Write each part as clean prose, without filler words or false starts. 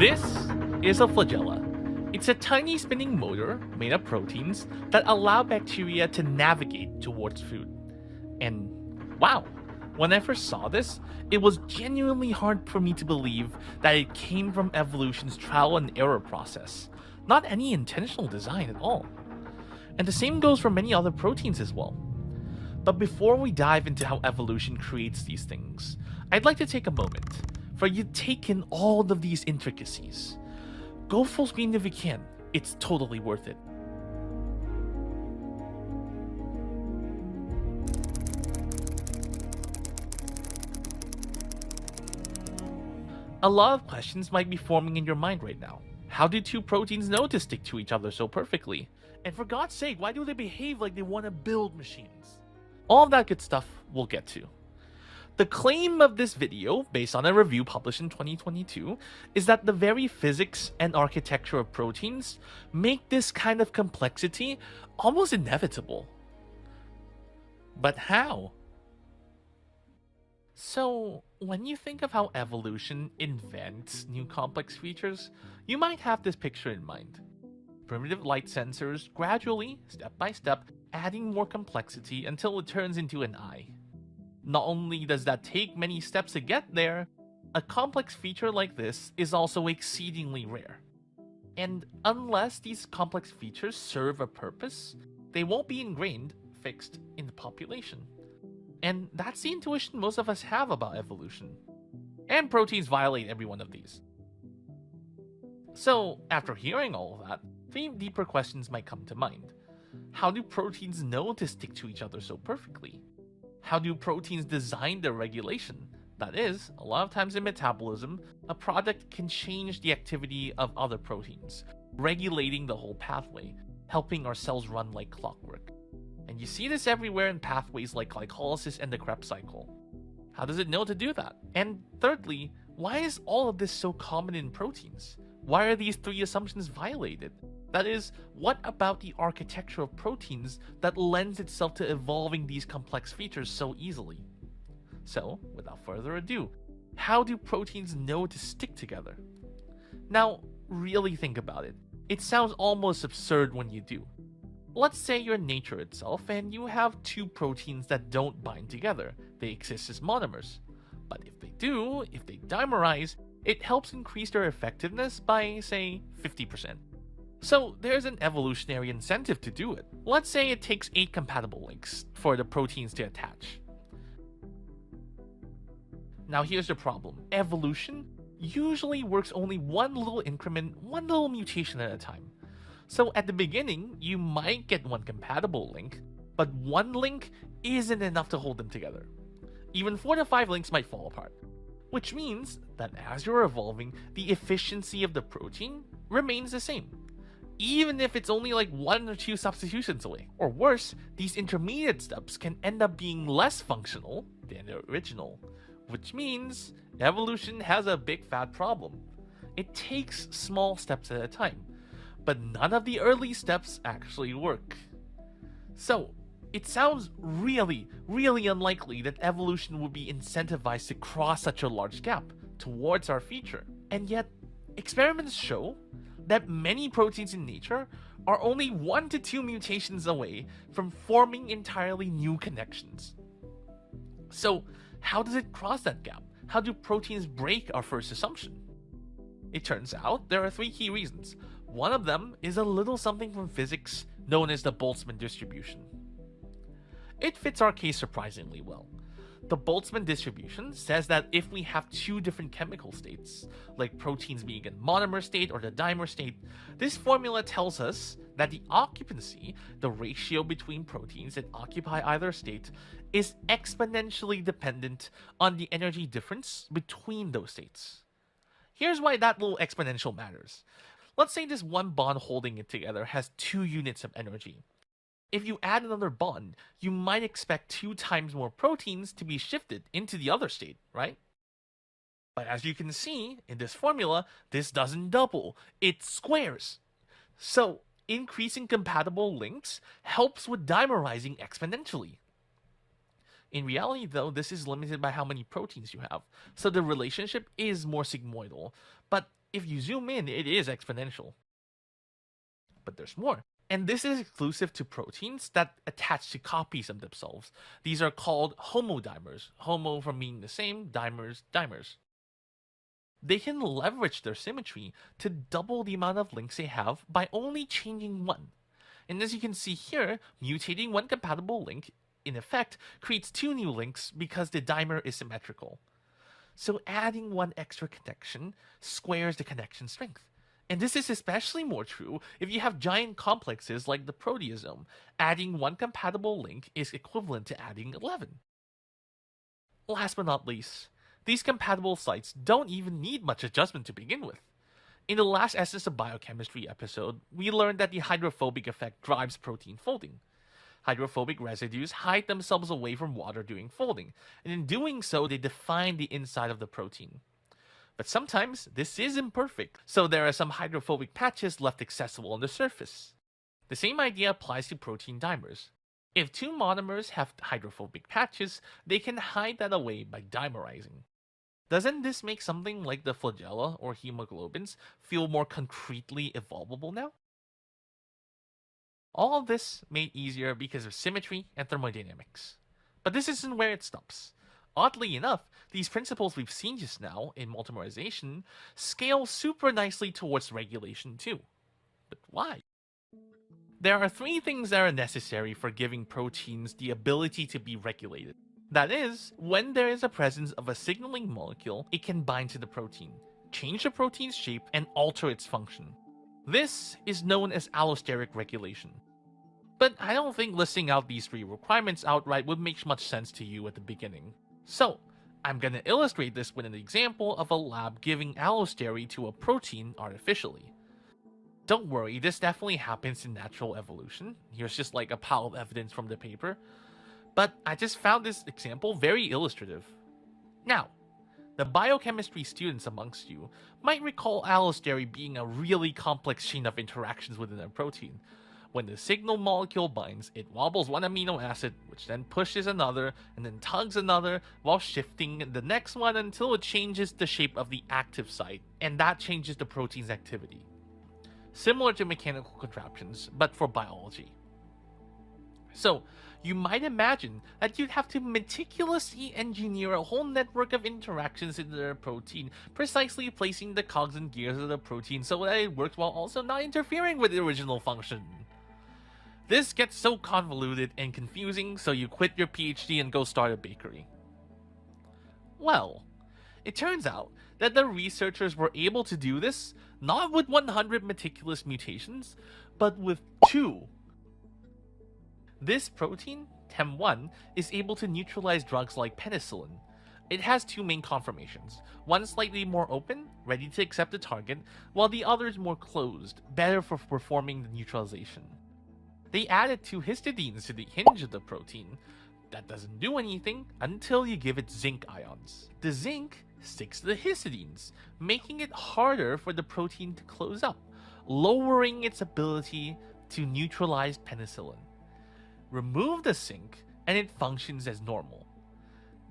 This is a flagella. It's a tiny spinning motor made of proteins that allow bacteria to navigate towards food. And wow, when I first saw this, it was genuinely hard for me to believe that it came from evolution's trial and error process, not any intentional design at all. And the same goes for many other proteins as well. But before we dive into how evolution creates these things, I'd like to take a moment for you to take in all of these intricacies. Go full screen if you can, it's totally worth it. A lot of questions might be forming in your mind right now. How do two proteins know to stick to each other so perfectly? And for God's sake, why do they behave like they want to build machines? All of that good stuff we'll get to. The claim of this video, based on a review published in 2022, is that the very physics and architecture of proteins make this kind of complexity almost inevitable. But how? So, when you think of how evolution invents new complex features, you might have this picture in mind. Primitive light sensors gradually, step by step, adding more complexity until it turns into an eye. Not only does that take many steps to get there, a complex feature like this is also exceedingly rare. And unless these complex features serve a purpose, they won't be ingrained, fixed in the population. And that's the intuition most of us have about evolution. And proteins violate every one of these. So, after hearing all of that, three deeper questions might come to mind. How do proteins know to stick to each other so perfectly? How do proteins design their regulation? That is, a lot of times in metabolism, a product can change the activity of other proteins, regulating the whole pathway, helping our cells run like clockwork. And you see this everywhere in pathways like glycolysis and the Krebs cycle. How does it know to do that? And thirdly, why is all of this so common in proteins? Why are these three assumptions violated? That is, what about the architecture of proteins that lends itself to evolving these complex features so easily? So, without further ado, how do proteins know to stick together? Now, really think about it. It sounds almost absurd when you do. Let's say you're nature itself and you have two proteins that don't bind together. They exist as monomers. But if they do, if they dimerize, it helps increase their effectiveness by, say, 50%. So there's an evolutionary incentive to do it. Let's say it takes 8 compatible links for the proteins to attach. Now here's the problem. Evolution usually works only one little increment, one little mutation at a time. So at the beginning, you might get one compatible link, but one link isn't enough to hold them together. Even 4 to 5 links might fall apart. Which means that as you're evolving, the efficiency of the protein remains the same, even if it's only like 1 or 2 substitutions away. Or worse, these intermediate steps can end up being less functional than the original, which means evolution has a big fat problem. It takes small steps at a time, but none of the early steps actually work. So, it sounds really, really unlikely that evolution would be incentivized to cross such a large gap towards our feature. And yet, experiments show that many proteins in nature are only 1 to 2 mutations away from forming entirely new connections. So, how does it cross that gap? How do proteins break our first assumption? It turns out there are 3 key reasons. One of them is a little something from physics known as the Boltzmann distribution. It fits our case surprisingly well. The Boltzmann distribution says that if we have 2 different chemical states, like proteins being in monomer state or the dimer state, this formula tells us that the occupancy, the ratio between proteins that occupy either state, is exponentially dependent on the energy difference between those states. Here's why that little exponential matters. Let's say this one bond holding it together has 2 units of energy. If you add another bond, you might expect 2 times more proteins to be shifted into the other state, right? But as you can see in this formula, this doesn't double, it squares. So increasing compatible links helps with dimerizing exponentially. In reality, though, this is limited by how many proteins you have, so the relationship is more sigmoidal, but If you zoom in, it is exponential. But there's more. And this is exclusive to proteins that attach to copies of themselves. These are called homodimers. Homo from meaning the same, dimers, dimers. They can leverage their symmetry to double the amount of links they have by only changing one. And as you can see here, mutating one compatible link, in effect, creates two new links because the dimer is symmetrical. So adding one extra connection squares the connection strength. And this is especially more true if you have giant complexes like the proteasome. Adding one compatible link is equivalent to adding 11. Last but not least, these compatible sites don't even need much adjustment to begin with. In the last Essence of Biochemistry episode, we learned that the hydrophobic effect drives protein folding. Hydrophobic residues hide themselves away from water during folding, and in doing so, they define the inside of the protein. But sometimes this is imperfect, so there are some hydrophobic patches left accessible on the surface. The same idea applies to protein dimers. If two monomers have hydrophobic patches, they can hide that away by dimerizing. Doesn't this make something like the flagella or hemoglobins feel more concretely evolvable now? All of this made easier because of symmetry and thermodynamics. But this isn't where it stops. Oddly enough, these principles we've seen just now in multimerization scale super nicely towards regulation too. But why? There are three things that are necessary for giving proteins the ability to be regulated. That is, when there is a presence of a signaling molecule, it can bind to the protein, change the protein's shape, and alter its function. This is known as allosteric regulation. But I don't think listing out these three requirements outright would make much sense to you at the beginning. So, I'm going to illustrate this with an example of a lab giving allostery to a protein artificially. Don't worry, this definitely happens in natural evolution. Here's just like a pile of evidence from the paper. But I just found this example very illustrative. Now, the biochemistry students amongst you might recall allostery being a really complex chain of interactions within a protein. When the signal molecule binds, it wobbles one amino acid, which then pushes another, and then tugs another, while shifting the next one until it changes the shape of the active site, and that changes the protein's activity. Similar to mechanical contraptions, but for biology. So, you might imagine that you'd have to meticulously engineer a whole network of interactions in the protein, precisely placing the cogs and gears of the protein so that it works while also not interfering with the original function. This gets so convoluted and confusing, so you quit your PhD and go start a bakery. Well, it turns out that the researchers were able to do this not with 100 meticulous mutations, but with 2. This protein, TEM1, is able to neutralize drugs like penicillin. It has 2 main conformations, one slightly more open, ready to accept the target, while the other is more closed, better for performing the neutralization. They added 2 histidines to the hinge of the protein. That doesn't do anything until you give it zinc ions. The zinc sticks to the histidines, making it harder for the protein to close up, lowering its ability to neutralize penicillin. Remove the zinc, and it functions as normal.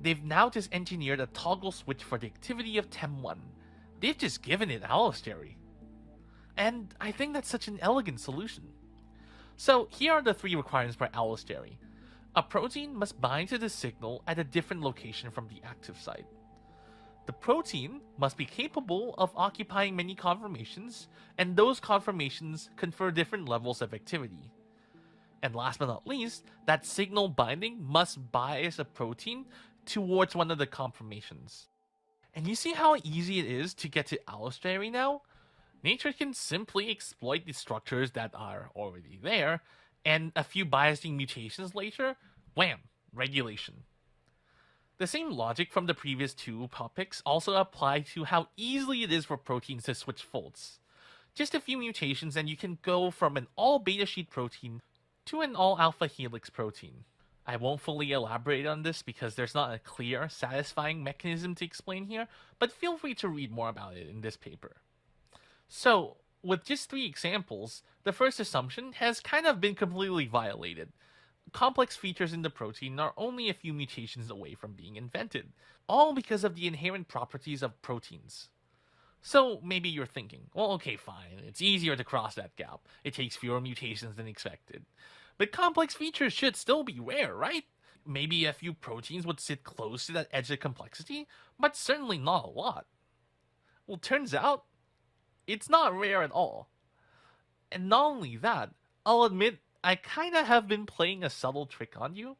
They've now just engineered a toggle switch for the activity of TEM1. They've just given it allostery. And I think that's such an elegant solution. So here are the 3 requirements for allostery. A protein must bind to the signal at a different location from the active site. The protein must be capable of occupying many conformations, and those conformations confer different levels of activity. And last but not least, that signal binding must bias a protein towards one of the conformations. And you see how easy it is to get to allostery now? Nature can simply exploit the structures that are already there, and a few biasing mutations later, wham, regulation. The same logic from the previous 2 topics also apply to how easily it is for proteins to switch folds. Just a few mutations and you can go from an all beta sheet protein to an all alpha helix protein. I won't fully elaborate on this because there's not a clear, satisfying mechanism to explain here, but feel free to read more about it in this paper. So, with just 3 examples, the first assumption has kind of been completely violated. Complex features in the protein are only a few mutations away from being invented, all because of the inherent properties of proteins. So maybe you're thinking, well, okay, fine, it's easier to cross that gap. It takes fewer mutations than expected. But complex features should still be rare, right? Maybe a few proteins would sit close to that edge of complexity, but certainly not a lot. Well, turns out, it's not rare at all. And not only that, I'll admit I kinda have been playing a subtle trick on you.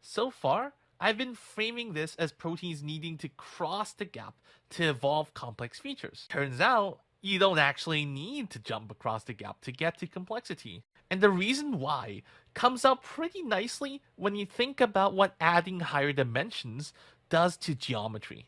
So far, I've been framing this as proteins needing to cross the gap to evolve complex features. Turns out, you don't actually need to jump across the gap to get to complexity. And the reason why comes out pretty nicely when you think about what adding higher dimensions does to geometry.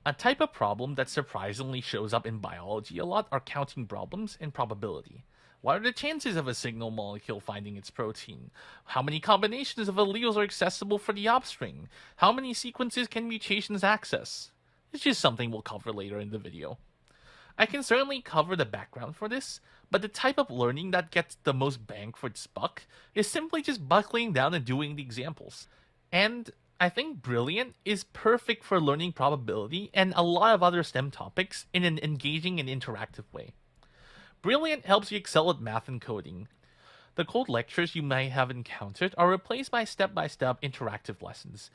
A type of problem that surprisingly shows up in biology a lot are counting problems and probability. What are the chances of a signal molecule finding its protein? How many combinations of alleles are accessible for the offspring? How many sequences can mutations access? It's just something we'll cover later in the video. I can certainly cover the background for this, but the type of learning that gets the most bang for its buck is simply just buckling down and doing the examples. And I think Brilliant is perfect for learning probability and a lot of other STEM topics in an engaging and interactive way. Brilliant helps you excel at math and coding. The code lectures you may have encountered are replaced by step-by-step interactive lessons.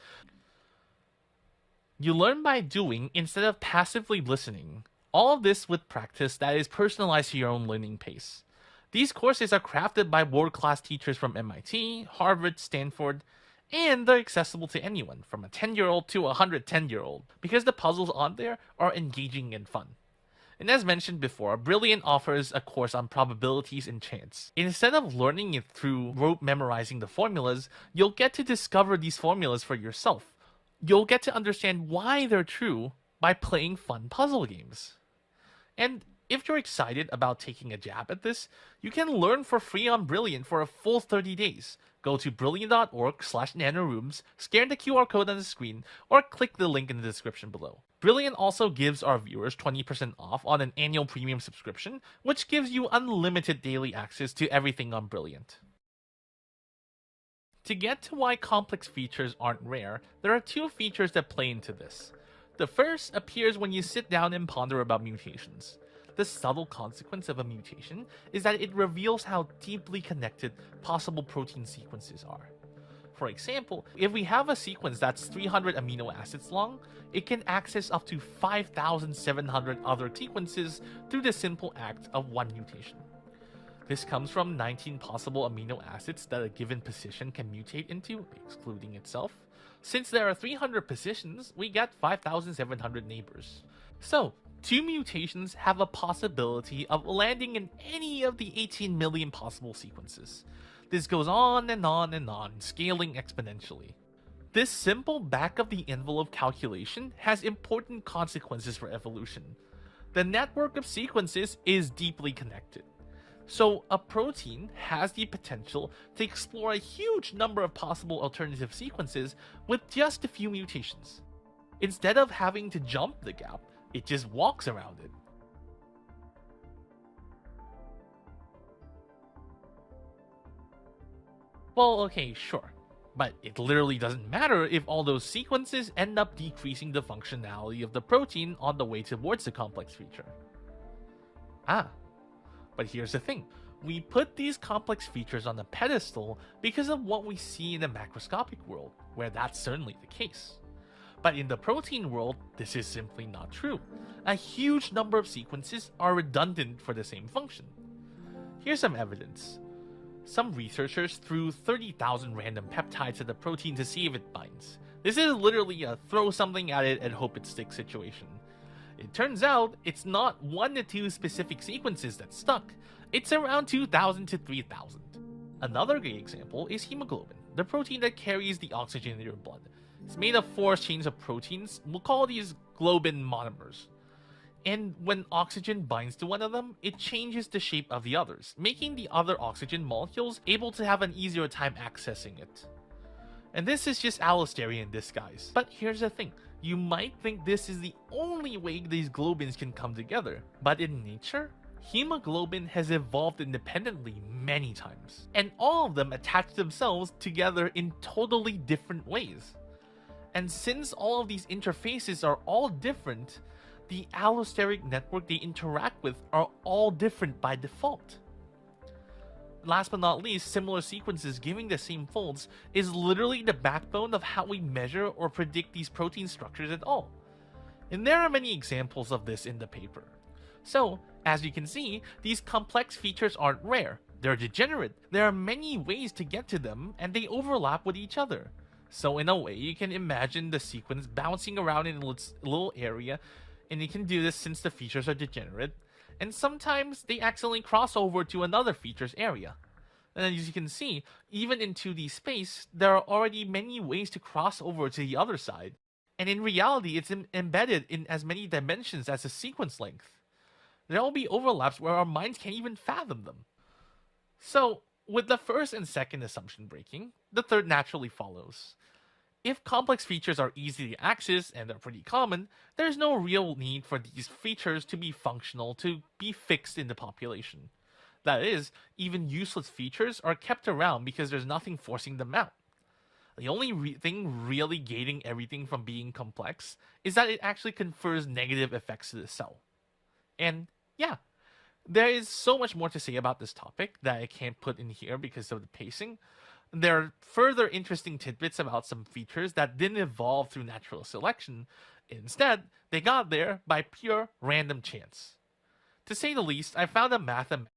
You learn by doing instead of passively listening. All of this with practice that is personalized to your own learning pace. These courses are crafted by world-class teachers from MIT, Harvard, Stanford, and they're accessible to anyone, from a 10-year-old to a 110-year-old, because the puzzles on there are engaging and fun. And as mentioned before, Brilliant offers a course on probabilities and chance. Instead of learning it through rote memorizing the formulas, you'll get to discover these formulas for yourself. You'll get to understand why they're true by playing fun puzzle games. And if you're excited about taking a jab at this, you can learn for free on Brilliant for a full 30 days. Go to brilliant.org/nanorooms, scan the QR code on the screen, or click the link in the description below. Brilliant also gives our viewers 20% off on an annual premium subscription, which gives you unlimited daily access to everything on Brilliant. To get to why complex features aren't rare, there are two features that play into this. The first appears when you sit down and ponder about mutations. The subtle consequence of a mutation is that it reveals how deeply connected possible protein sequences are. For example, if we have a sequence that's 300 amino acids long, it can access up to 5,700 other sequences through the simple act of one mutation. This comes from 19 possible amino acids that a given position can mutate into, excluding itself. Since there are 300 positions, we get 5,700 neighbors. So, two mutations have a possibility of landing in any of the 18 million possible sequences. This goes on and on and on, scaling exponentially. This simple back-of-the-envelope calculation has important consequences for evolution. The network of sequences is deeply connected. So a protein has the potential to explore a huge number of possible alternative sequences with just a few mutations. Instead of having to jump the gap, it just walks around it. Well, okay, sure. But it literally doesn't matter if all those sequences end up decreasing the functionality of the protein on the way towards the complex feature. But here's the thing. We put these complex features on a pedestal because of what we see in the macroscopic world, where that's certainly the case. But in the protein world, this is simply not true. A huge number of sequences are redundant for the same function. Here's some evidence. Some researchers threw 30,000 random peptides at the protein to see if it binds. This is literally a throw something at it and hope it sticks situation. It turns out it's not 1 to 2 specific sequences that stuck, it's around 2,000 to 3,000. Another great example is hemoglobin, the protein that carries the oxygen in your blood. It's made of 4 chains of proteins, we'll call these globin monomers. And when oxygen binds to one of them, it changes the shape of the others, making the other oxygen molecules able to have an easier time accessing it. And this is just allostery in disguise. But here's the thing. You might think this is the only way these globins can come together. But in nature, hemoglobin has evolved independently many times. And all of them attach themselves together in totally different ways. And since all of these interfaces are all different, the allosteric network they interact with are all different by default. Last but not least, similar sequences giving the same folds is literally the backbone of how we measure or predict these protein structures at all. And there are many examples of this in the paper. So, as you can see, these complex features aren't rare, they're degenerate. There are many ways to get to them, and they overlap with each other. So in a way, you can imagine the sequence bouncing around in its little area, and you can do this since the features are degenerate, and sometimes they accidentally cross over to another feature's area. And as you can see, even in 2D space, there are already many ways to cross over to the other side. And in reality, it's embedded in as many dimensions as the sequence length. There will be overlaps where our minds can't even fathom them. So, with the first and second assumption breaking, the third naturally follows. If complex features are easy to access and are pretty common, there's no real need for these features to be functional, to be fixed in the population. That is, even useless features are kept around because there's nothing forcing them out. The only thing really gating everything from being complex is that it actually confers negative effects to the cell. And yeah, there is so much more to say about this topic that I can't put in here because of the pacing. There are further interesting tidbits about some features that didn't evolve through natural selection. Instead, they got there by pure random chance. To say the least, I found a mathematical